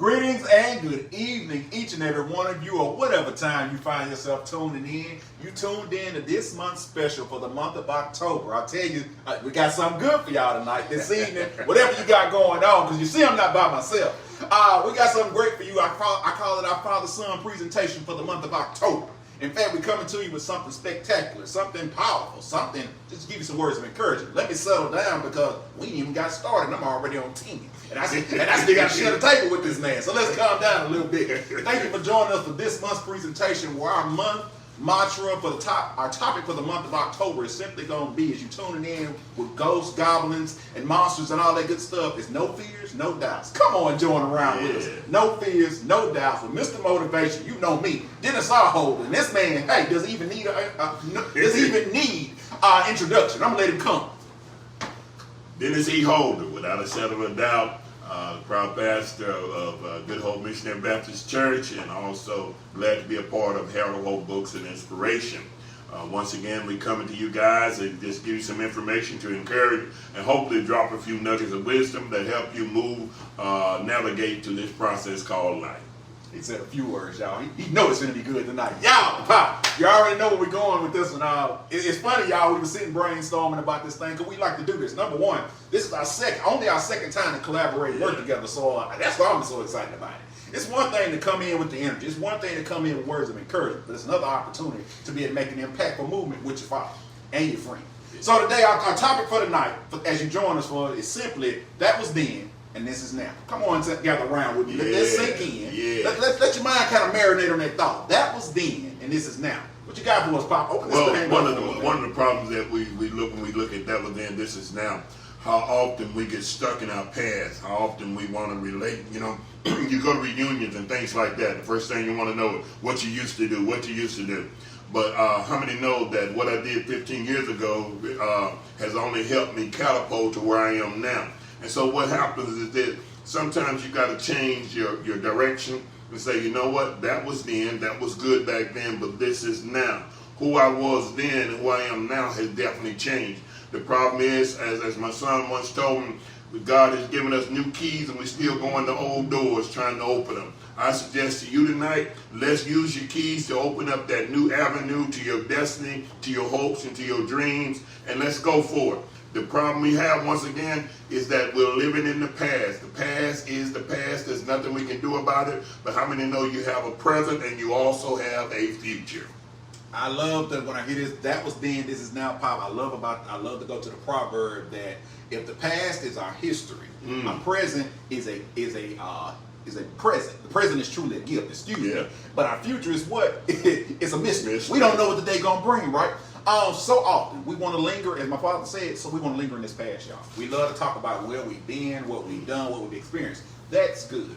Greetings and good evening, each and every one of you, or whatever time you find yourself tuning in. You tuned in to this month's special for the month of October. I'll tell you, we got something good for y'all tonight, this evening, whatever you got going on, because you see I'm not by myself. We got something great for you. I call it our Father-Son presentation for the month of October. In fact, we're coming to you with something spectacular, something powerful, something, just to give you some words of encouragement. Let me settle down because we ain't even got started and I'm already on 10. And I still got to share the table with this man. So let's calm down a little bit. Thank you for joining us for this month's presentation, where our month mantra for our topic for the month of October is simply going to be, as you tuning in with ghosts, goblins, and monsters and all that good stuff, is no fears, no doubts. Come on, join around with us. No fears, no doubts. With Mr. Motivation, you know me, Dennis R. Holden. This man, hey, does he even need introduction? I'm gonna let him come. Dennis E. Holden, without a shadow of a doubt, proud pastor of Good Hope Missionary Baptist Church, and also glad to be a part of Harold Hope Books and Inspiration. Once again, we coming to you guys and just give you some information to encourage and hopefully drop a few nuggets of wisdom that help you move, navigate through this process called life. He said a few words, y'all. He knows it's going to be good tonight. Y'all, pop, you already know where we're going with this one. It's funny, y'all, we were sitting brainstorming about this thing because we like to do this. Number one, this is only our second time to collaborate and work together, so that's why I'm so excited about it. It's one thing to come in with the energy. It's one thing to come in with words of encouragement, but it's another opportunity to be able to make an impactful movement with your father and your friend. So today, our topic for tonight, as you join us for, is simply, that was then, and this is now. Come on, gather around with me. Let that sink in. Let your mind kind of marinate on that thought. That was then, and this is now. What you got for us, Pop? Open this thing up. One of the problems that we look when we look at that was then, this is now. How often we get stuck in our past. How often we want to relate. You know, you go to reunions and things like that. The first thing you want to know is what you used to do, what you used to do. But how many know that what I did 15 years ago has only helped me catapult to where I am now? And so what happens is that sometimes you got to change your direction and say, you know what, that was then, that was good back then, but this is now. Who I was then and who I am now has definitely changed. The problem is, as my son once told me, God has given us new keys and we're still going to old doors trying to open them. I suggest to you tonight, let's use your keys to open up that new avenue to your destiny, to your hopes, and to your dreams, and let's go for it. The problem we have, once again, is that we're living in the past. The past is the past. There's nothing we can do about it. But how many know you have a present and you also have a future? I love that when I hear this, that was then, this is now, Pop. I love to go to the proverb that if the past is our history, our present is a present. The present is truly a gift, excuse me. But our future is what? It's a mystery. We don't know what the day gonna bring, right? So often we want to linger, as my father said, so we want to linger in this past, y'all. We love to talk about where we've been, what we've done, what we've experienced. That's good.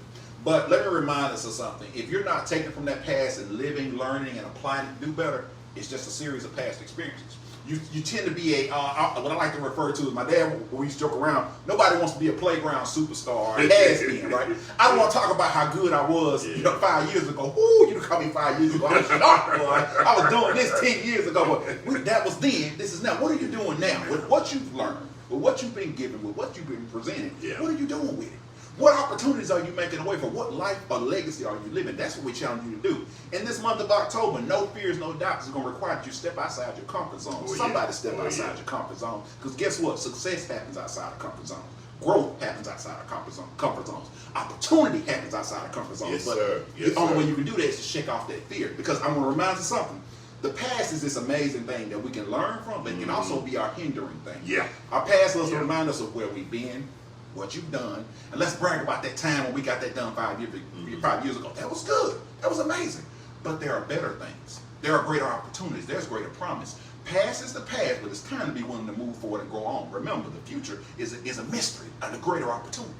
But let me remind us of something. If you're not taking from that past and living, learning, and applying it to do better, it's just a series of past experiences. You tend to be what I like to refer to as, my dad, when we used to joke around, nobody wants to be a playground superstar or a has-been, right? I don't want to talk about how good I was 5 years ago. Ooh, you call me 5 years ago. I was sharp, boy. I was doing this 10 years ago. But that was then. This is now. What are you doing now? With what you've learned, with what you've been given, with what you've been presented, what are you doing with it? What opportunities are you making away from? What life or legacy are you living? That's what we challenge you to do. In this month of October, no fears, no doubts is going to require that you step outside your comfort zone. Somebody step outside your comfort zone. Because guess what? Success happens outside of comfort zones. Growth happens outside of comfort zones. Opportunity happens outside of comfort zones. The only way you can do that is to shake off that fear. Because I'm going to remind you something. The past is this amazing thing that we can learn from, but it can also be our hindering thing. Our past lets remind us of where we've been, what you've done, and let's brag about that time when we got that done 5 years ago. That was good. That was amazing. But there are better things. There are greater opportunities. There's greater promise. Past is the past, but it's time to be willing to move forward and go on. Remember, the future is a mystery and a greater opportunity.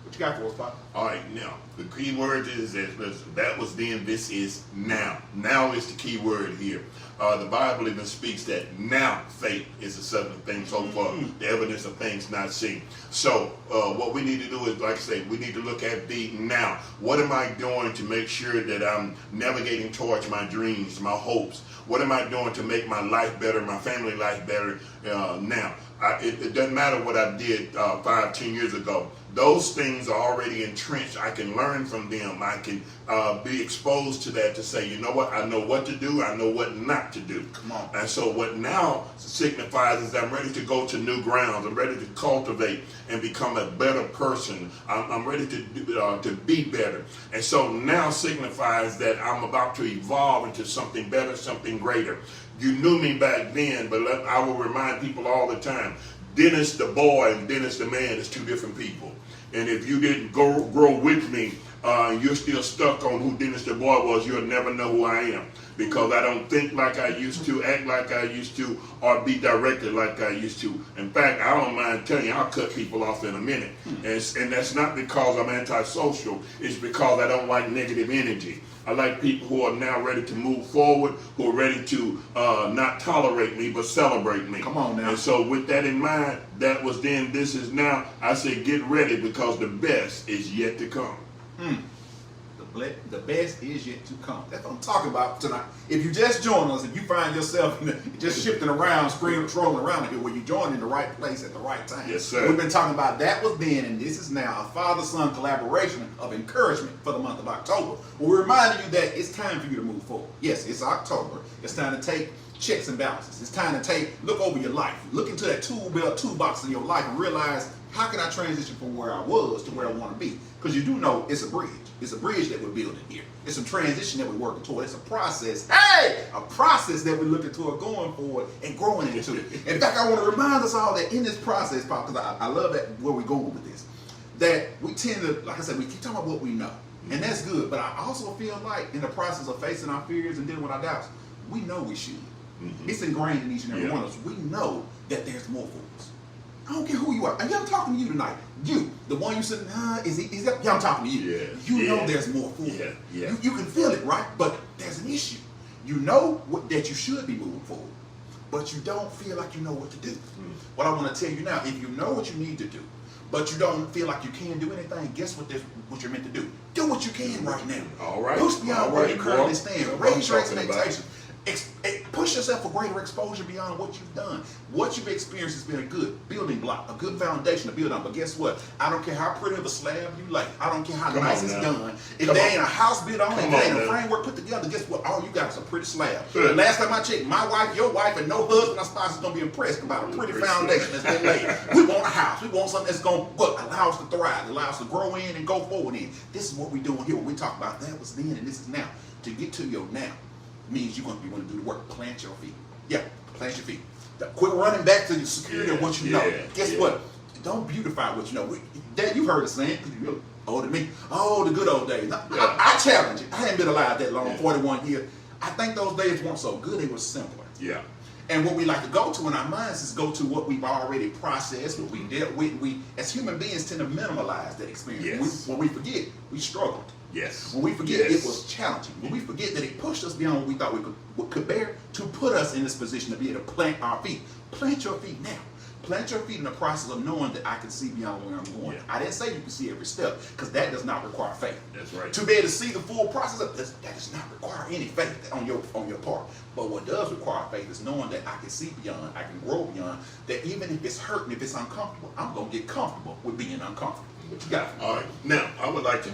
What you got for us, Pop? All right, now, the key word is that was then, this is now. Now is the key word here. The Bible even speaks that now faith is a certain thing so far, the evidence of things not seen. So what we need to do is, like I say, we need to look at the now. What am I doing to make sure that I'm navigating towards my dreams, my hopes? What am I doing to make my life better, my family life better now? It doesn't matter what I did 5, 10 years ago. Those things are already entrenched. I can learn learn from them. I can be exposed to that to say, you know what, I know what to do, I know what not to do. Come on. And so what now signifies is I'm ready to go to new grounds. I'm ready to cultivate and become a better person. I'm ready to be better. And so now signifies that I'm about to evolve into something better, something greater. You knew me back then, but I will remind people all the time, Dennis the boy and Dennis the man is two different people. And if you didn't grow with me, you're still stuck on who Dennis the boy was, you'll never know who I am. Because I don't think like I used to, act like I used to, or be directed like I used to. In fact, I don't mind telling you, I'll cut people off in a minute. And that's not because I'm antisocial, it's because I don't like negative energy. I like people who are now ready to move forward, who are ready to not tolerate me, but celebrate me. Come on now. And so with that in mind, that was then, this is now. I say get ready because the best is yet to come. The best is yet to come. That's what I'm talking about tonight. If you just join us, if you find yourself just shifting around, strolling around here, where you joined in the right place at the right time. Yes, sir. We've been talking about that was then, and this is now a father-son collaboration of encouragement for the month of October. Well, we're reminding you that it's time for you to move forward. Yes, it's October. It's time to take checks and balances. It's time to look over your life. Look into that toolbox in your life and realize, how can I transition from where I was to where I want to be? Because you do know it's a bridge. It's a bridge that we're building here. It's a transition that we're working toward. It's a process. Hey! A process that we're looking toward going forward and growing into. And in fact, I want to remind us all that in this process, Pop, because I love that where we're going with this, that we tend to, like I said, we keep talking about what we know. And that's good. But I also feel like in the process of facing our fears and dealing with our doubts, we know we should. It's ingrained in each and every one of us. We know that there's more for us. I don't care who you are. And I'm talking to you tonight. You, the one you said, is that? Yeah, I'm talking to you. Yeah. You know there's more for you. Yeah. You can feel it, right? But there's an issue. You know that you should be moving forward, but you don't feel like you know what to do. What I want to tell you now, if you know what you need to do, but you don't feel like you can do anything, guess what you're meant to do? Do what you can right now. All right. Push beyond where you currently stand. Raise your talking about. expectations. Push yourself for greater exposure beyond what you've done. What you've experienced has been a good building block, a good foundation to build on. But guess what? I don't care how pretty of a slab you lay. I don't care how nice it's done. If there ain't a house built on it, if there ain't a framework put together, guess what? All you got is a pretty slab. The last time I checked, my wife, your wife, and no husband or spouse is going to be impressed about a pretty foundation that's been laid. We want a house. We want something that's going to allow us to thrive, allow us to grow in and go forward in. This is what we're doing here. When we talk about that was then and this is now. To get to your now means you're going to be willing to do the work. Plant your feet. Yeah, plant your feet. Quit running back to the security of what you know. Guess what? Don't beautify what you know. Dad, you've heard us saying, because you're really older than me. Oh, the good old days. I challenge you. I hadn't been alive that long, 41 years. I think those days weren't so good. They were simpler. Yeah. And what we like to go to in our minds is go to what we've already processed, what we dealt with. We, as human beings, tend to minimalize that experience. Yes. When we forget, we struggled. Yes. When we forget it was challenging. When we forget that it pushed us beyond what we thought we could bear to put us in this position to be able to plant our feet. Plant your feet now. Plant your feet in the process of knowing that I can see beyond where I'm going. Yeah. I didn't say you can see every step, because that does not require faith. That's right. To be able to see the full process of this, that does not require any faith on your part. But what does require faith is knowing that I can see beyond, I can grow beyond, that even if it's hurting, if it's uncomfortable, I'm going to get comfortable with being uncomfortable. What you got? All right. Now, I would like to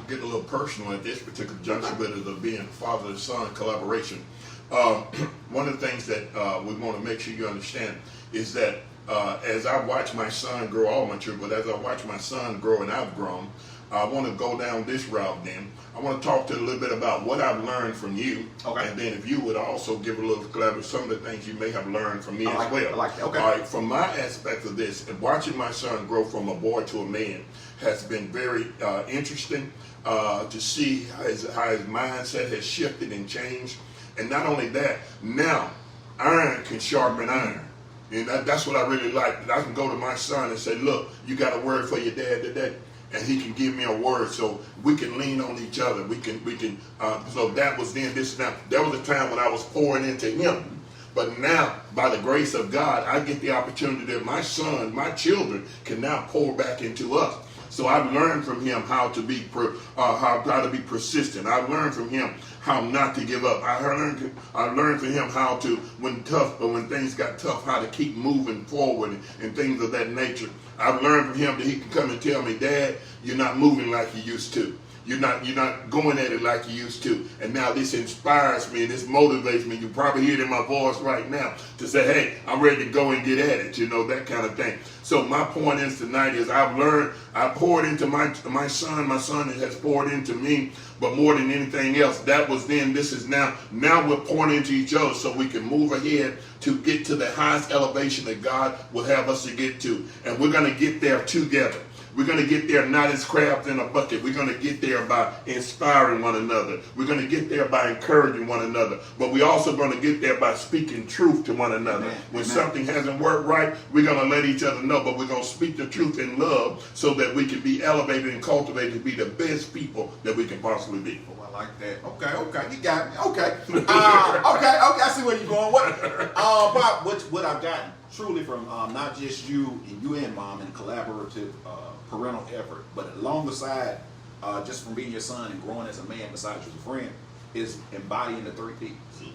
get a little personal at this particular juncture with it of being father and son collaboration. One of the things that we want to make sure you understand is that as I watch my son grow, all my children, but as I watch my son grow and I've grown, I want to go down this route then. I want to talk to you a little bit about what I've learned from you. Okay. And then if you would also give a little collaboration, some of the things you may have learned from me as well. I like that. Okay. All right. From my aspect of this, and watching my son grow from a boy to a man has been very interesting to see how his mindset has shifted and changed. And not only that, now iron can sharpen iron. And that's what I really like. I can go to my son and say, look, you got a word for your dad today? And he can give me a word so we can lean on each other. So that was then, this now. There was a time when I was pouring into him. But now, by the grace of God, I get the opportunity that my son, my children, can now pour back into us. So I've learned from him how to be persistent. I've learned from him how not to give up. I learned from him how to, when things got tough, how to keep moving forward and things of that nature. I've learned from him that he can come and tell me, Dad, you're not moving like you used to. You're not going at it like you used to. And now this inspires me and this motivates me. You probably hear it in my voice right now to say, hey, I'm ready to go and get at it, that kind of thing. So my point is tonight is I've learned, I poured into my son has poured into me, but more than anything else, that was then, this is now. Now we're pouring into each other so we can move ahead to get to the highest elevation that God will have us to get to. And we're going to get there together. We're going to get there not as crabs in a bucket. We're going to get there by inspiring one another. We're going to get there by encouraging one another. But we're also going to get there by speaking truth to one another. Amen. When something hasn't worked right, we're going to let each other know. But we're going to speak the truth in love so that we can be elevated and cultivated to be the best people that we can possibly be. Oh, I like that. Okay. You got me. Okay. Okay. I see where you're going. Bob, what I've gotten truly from not just you and Mom in collaborative parental effort, but alongside just from being your son and growing as a man besides as a friend, is embodying the 3 P's.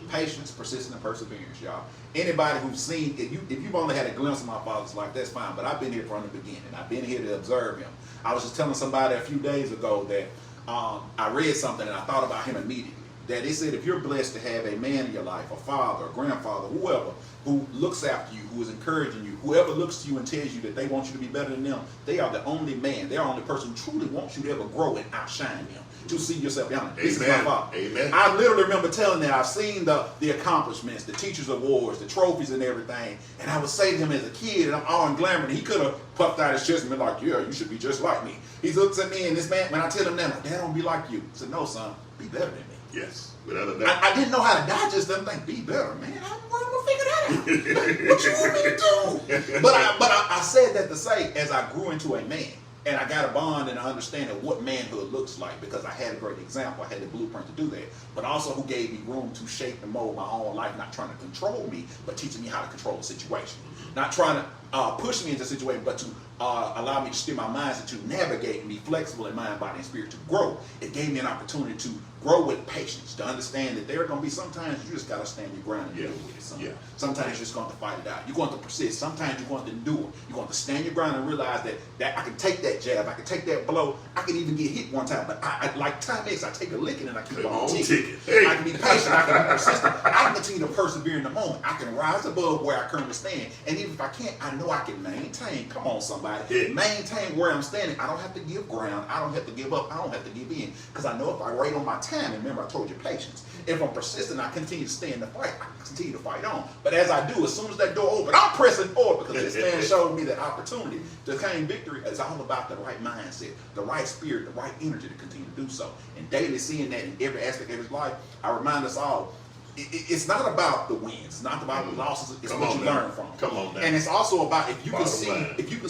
Patience, persistence, and perseverance, y'all. Anybody who's seen, if you've only had a glimpse of my father's life, that's fine, but I've been here from the beginning. I've been here to observe him. I was just telling somebody a few days ago that I read something and I thought about him immediately. That they said if you're blessed to have a man in your life, a father, a grandfather, whoever, who looks after you, who is encouraging you, whoever looks to you and tells you that they want you to be better than them, they are the only man, they're the only person who truly wants you to ever grow and outshine them. To see yourself beyond. This is my father. Amen. I literally remember telling them, I've seen the accomplishments, the teachers' awards, the trophies and everything, and I would say to him as a kid, and I'm all in glamour, and he could have puffed out his chest and been like, yeah, you should be just like me. He looks at me, and this man, when I tell him that, my dad don't be like you. I said, no, son, be better than me. Yes. Without a doubt. I didn't know how to digest them. Like, be better, man. I'm gonna figure that out. What you want me to do? But I said that to say, as I grew into a man, and I got a bond and an understanding of what manhood looks like, because I had a great example. I had the blueprint to do that. But also who gave me room to shape and mold my own life, not trying to control me, but teaching me how to control the situation. Not trying to push me into a situation, but to allow me to steer my mindset to navigate and be flexible in mind, body, and spirit to grow. It gave me an opportunity to grow with patience, to understand that there are going to be sometimes you just got to stand your ground and deal with it. Sometimes you're just going to fight it out. You're going to persist. Sometimes you're going to endure. You're going to stand your ground and realize that I can take that jab, I can take that blow, I can even get hit one time, but I like Timex, I take a licking and I keep on ticking. Hey. I can be patient, I can be persistent, I can continue to persevere in the moment. I can rise above where I currently stand. And even if I can't, I know I can maintain. Come on, somebody. Maintain where I'm standing. I don't have to give ground. I don't have to give up. I don't have to give in. Because I know if I wait on my time, and remember I told you patience, if I'm persistent, I continue to stay in the fight. I continue to fight on. But as I do, as soon as that door opens, I'm pressing forward, because this man showed me the opportunity to claim victory. It's all about the right mindset, the right spirit, the right energy to continue to do so. And daily seeing that in every aspect of his life, I remind us all, it's not about the wins, it's not about the losses, it's what you learn from. Come on now. And it's also about if you can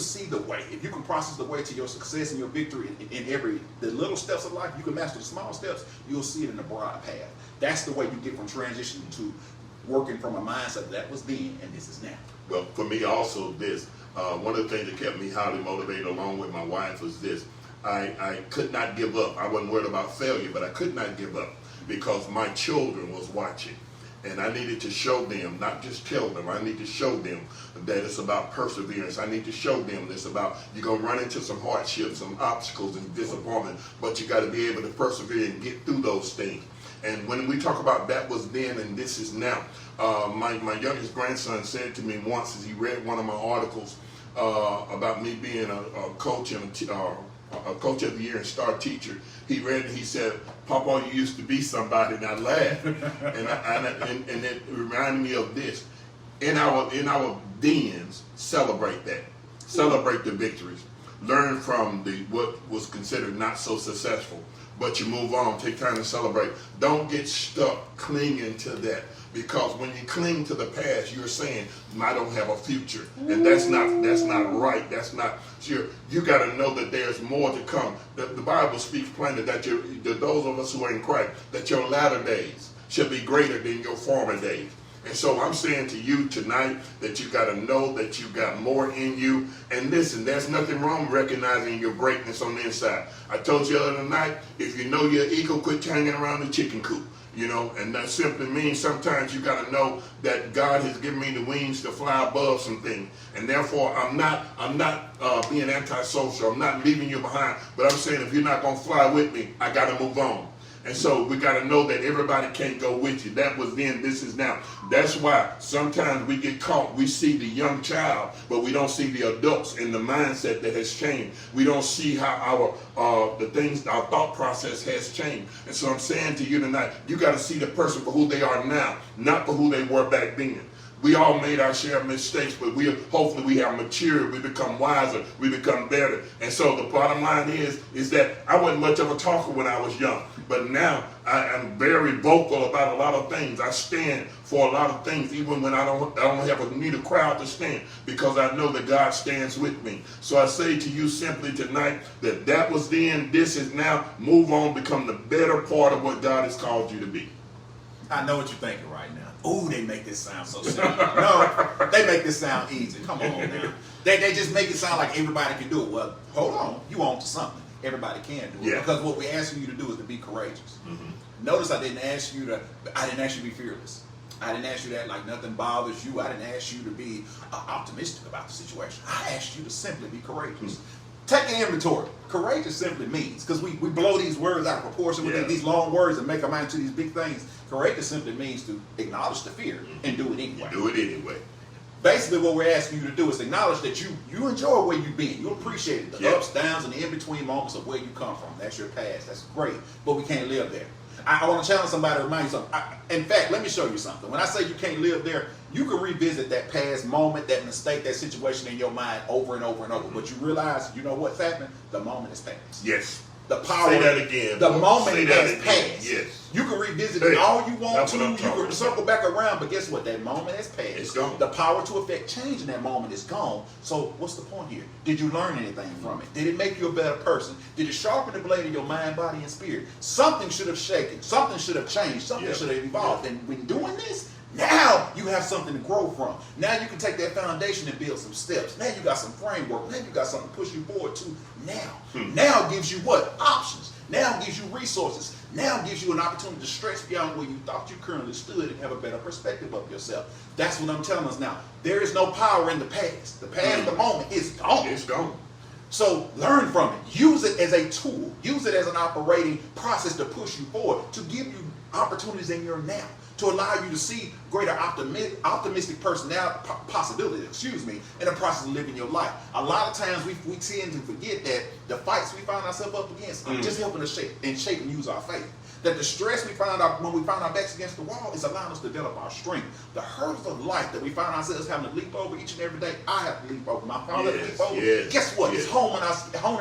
see the way, if you can process the way to your success and your victory in the little steps of life, you can master the small steps, you'll see it in the broad path. That's the way you get from transition to working from a mindset that was then and this is now. Well, for me also this, one of the things that kept me highly motivated along with my wife was this. I could not give up. I wasn't worried about failure, but I could not give up because my children was watching. And I needed to show them, not just tell them, I need to show them that it's about perseverance. I need to show them this about, you're going to run into some hardships, some obstacles and disappointment, but you got to be able to persevere and get through those things. And when we talk about that was then and this is now, my youngest grandson said to me once as he read one of my articles about me being a coach and a coach of the year and star teacher. He read and he said, "Papa, you used to be somebody," and I laughed. and it reminded me of this. In our dens, celebrate that. Celebrate the victories. Learn from what was considered not so successful. But you move on, take time to celebrate. Don't get stuck clinging to that. Because when you cling to the past, you're saying, I don't have a future. And that's not right. That's not sure. You got to know that there's more to come. The Bible speaks plainly that those of us who are in Christ, that your latter days shall be greater than your former days. And so I'm saying to you tonight that you got to know that you got more in you. And listen, there's nothing wrong with recognizing your greatness on the inside. I told you the other night, if you know you're an eagle, quit hanging around the chicken coop. You know, and that simply means sometimes you got to know that God has given me the wings to fly above some things, and therefore I'm not being antisocial. I'm not leaving you behind, but I'm saying if you're not gonna fly with me, I got to move on. And so we got to know that everybody can't go with you. That was then, this is now. That's why sometimes we get caught. We see the young child, but we don't see the adults in the mindset that has changed. We don't see how our thought process has changed. And so I'm saying to you tonight, you got to see the person for who they are now, not for who they were back then. We all made our share of mistakes, but hopefully we have matured, we become wiser, we become better. And so the bottom line is that I wasn't much of a talker when I was young, but now I am very vocal about a lot of things. I stand for a lot of things, even when I don't need a crowd to stand, because I know that God stands with me. So I say to you simply tonight that was then, this is now. Move on, become the better part of what God has called you to be. I know what you're thinking right now. Ooh, they make this sound so simple. No, they make this sound easy. Come on now. They just make it sound like everybody can do it. Well, hold on. You on to something. Everybody can do it. Yeah. Because what we're asking you to do is to be courageous. Mm-hmm. Notice I didn't ask you to be fearless. I didn't ask you that like nothing bothers you. I didn't ask you to be optimistic about the situation. I asked you to simply be courageous. Take an inventory. Courageous simply means, because we blow these words out of proportion with these long words and make them out into these big things. Courageous simply means to acknowledge the fear and do it anyway. Do it anyway. Basically, what we're asking you to do is acknowledge that you enjoy where you've been. You appreciate it, the ups, downs, and the in-between moments of where you come from. That's your past. That's great, but we can't live there. I want to challenge somebody to remind you something. In fact, let me show you something. When I say you can't live there, you can revisit that past moment, that mistake, that situation in your mind over and over and over. But you realize, you know what's happening? The moment is past. Yes. The power. Say that again. The moment has again. passed. Yes. You can revisit it all you want to. You can about. circle back around, but guess what? That moment has passed. It's gone. The power to affect change in that moment is gone. So what's the point here? Did you learn anything from it? Did it make you a better person? Did it sharpen the blade of your mind, body, and spirit? Something should have shaken. Something should have changed. Something should have evolved. And when doing this, now you have something to grow from. Now you can take that foundation and build some steps. Now you got some framework. Now you got something to push you forward to now. Now gives you what? Options. Now gives you resources. Now gives you an opportunity to stretch beyond where you thought you currently stood and have a better perspective of yourself. That's what I'm telling us now. There is no power in the past. The past, the moment is gone. It's gone. So learn from it. Use it as a tool. Use it as an operating process to push you forward, to give you opportunities in your now, to allow you to see greater optimistic possibilities, in the process of living your life. A lot of times we tend to forget that the fights we find ourselves up against are just helping us shape and use our faith. That the stress we find out when we find our backs against the wall is allowing us to develop our strength. The hurdles of life that we find ourselves having to leap over each and every day, I have to leap over. My father has to leap over. Guess what? It's honing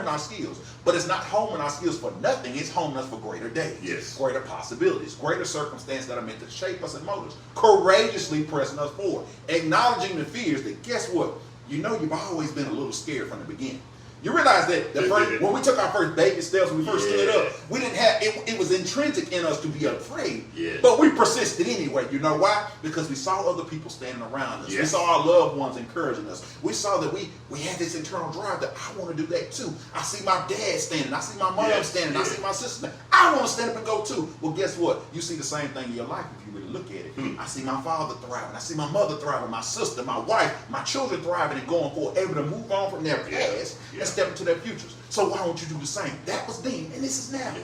our skills. But it's not honing our skills for nothing. It's honing us for greater days, greater possibilities, greater circumstances that are meant to shape us and mold us. Courageously pressing us forward. Acknowledging the fears that, guess what? You know you've always been a little scared from the beginning. You realize that when we took our first baby steps, when we first stood up, we didn't have it was intrinsic in us to be afraid. But we persisted anyway. You know why? Because we saw other people standing around us. We saw our loved ones encouraging us. We saw that we had this internal drive that I want to do that too. I see my dad standing. I see my mom standing. I see my sister standing. I want to stand up and go too. Well, guess what? You see the same thing in your life if you really look at it. I see my father thriving. I see my mother thriving. My sister, my wife, my children thriving and going forward, able to move on from their past and step into their futures. So why don't you do the same? That was then, and this is now.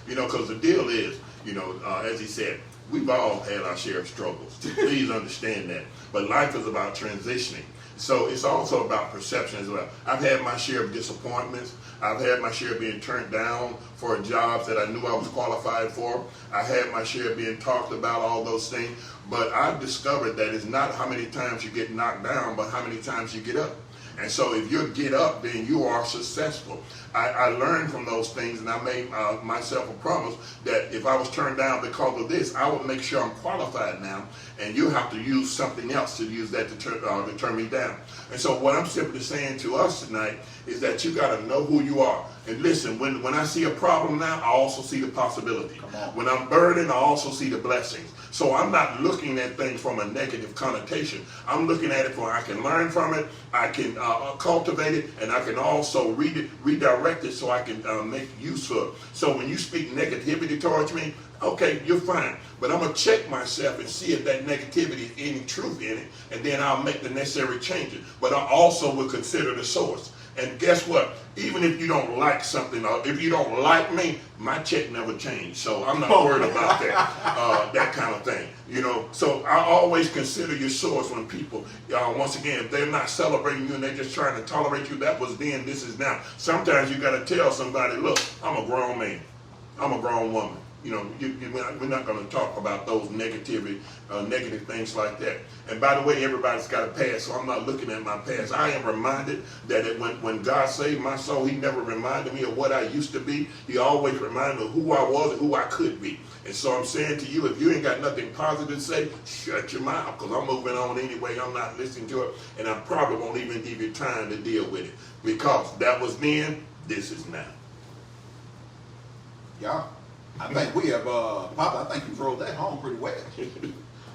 You know, because the deal is, as he said, we've all had our share of struggles. Please understand that. But life is about transitioning. So it's also about perception as well. I've had my share of disappointments. I've had my share of being turned down for jobs that I knew I was qualified for. I had my share of being talked about, all those things. But I've discovered that it's not how many times you get knocked down, but how many times you get up. And so if you get up, then you are successful. I learned from those things, and I made myself a promise that if I was turned down because of this, I would make sure I'm qualified now, and you have to use something else to use that to turn me down. And so what I'm simply saying to us tonight is that you got to know who you are. And listen, when I see a problem now, I also see the possibility. When I'm burdened, I also see the blessings. So I'm not looking at things from a negative connotation. I'm looking at it for I can learn from it, I can cultivate it, and I can also redirect it so I can make use of it. So when you speak negativity towards me, okay, you're fine. But I'm going to check myself and see if that negativity is any truth in it, and then I'll make the necessary changes. But I also will consider the source. And guess what? Even if you don't like something, or if you don't like me, my check never changed. So I'm not worried about that, that kind of thing. You know, so I always consider your source when people, once again, if they're not celebrating you and they're just trying to tolerate you, that was then, this is now. Sometimes you got to tell somebody, look, I'm a grown man. I'm a grown woman. You know, we're not going to talk about those negative things like that. And by the way, everybody's got a past, so I'm not looking at my past. I am reminded that when God saved my soul, he never reminded me of what I used to be. He always reminded me of who I was and who I could be. And so I'm saying to you, if you ain't got nothing positive to say, shut your mouth, because I'm moving on anyway. I'm not listening to it, and I probably won't even give you time to deal with it, because that was then, this is now. Yeah. I think we have, Papa, I think you drove that home pretty well.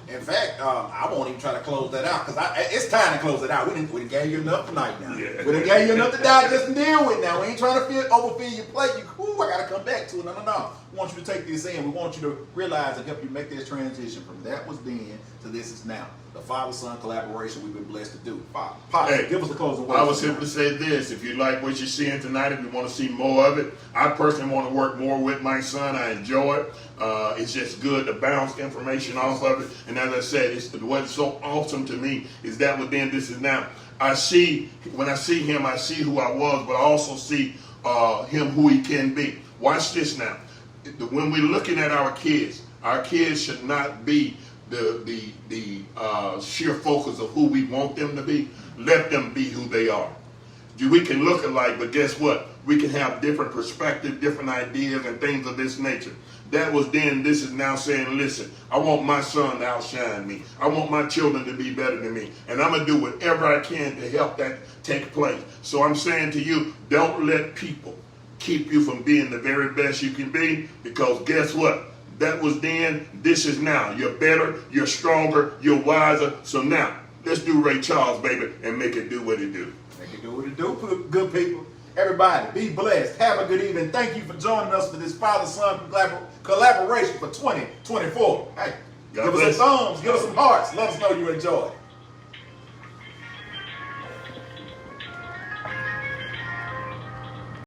In fact, I won't even try to close that out, because it's time to close it out. We didn't gave you enough tonight now. Yeah. We done gave you enough to digest and deal with now. We ain't trying to overfill your plate. I got to come back to it. No. We want you to take this in. We want you to realize and help you make this transition from that was then to this is now. The father-son collaboration we've been blessed to do. Papa, hey, give us the closing words. I would simply say this: if you like what you're seeing tonight, if you want to see more of it, I personally want to work more with my son. I enjoy it. It's just good to bounce information off of it. And as I said, what's so awesome to me is that within this is now. When I see him, I see who I was, but I also see him who he can be. Watch this now. When we're looking at our kids should not be the sheer focus of who we want them to be. Let them be who they are. We can look alike, but guess what? We can have different perspectives, different ideas, and things of this nature. That was then, this is now saying, listen, I want my son to outshine me. I want my children to be better than me. And I'm going to do whatever I can to help that take place. So I'm saying to you, don't let people keep you from being the very best you can be, because guess what? That was then, this is now. You're better, you're stronger, you're wiser. So now, let's do Ray Charles, baby, and make it do what it do. Make it do what it do, good people. Everybody, be blessed. Have a good evening. Thank you for joining us for this father-son collaboration for 2024. Hey, give us some thumbs, give us some hearts. Let us know you enjoyed it.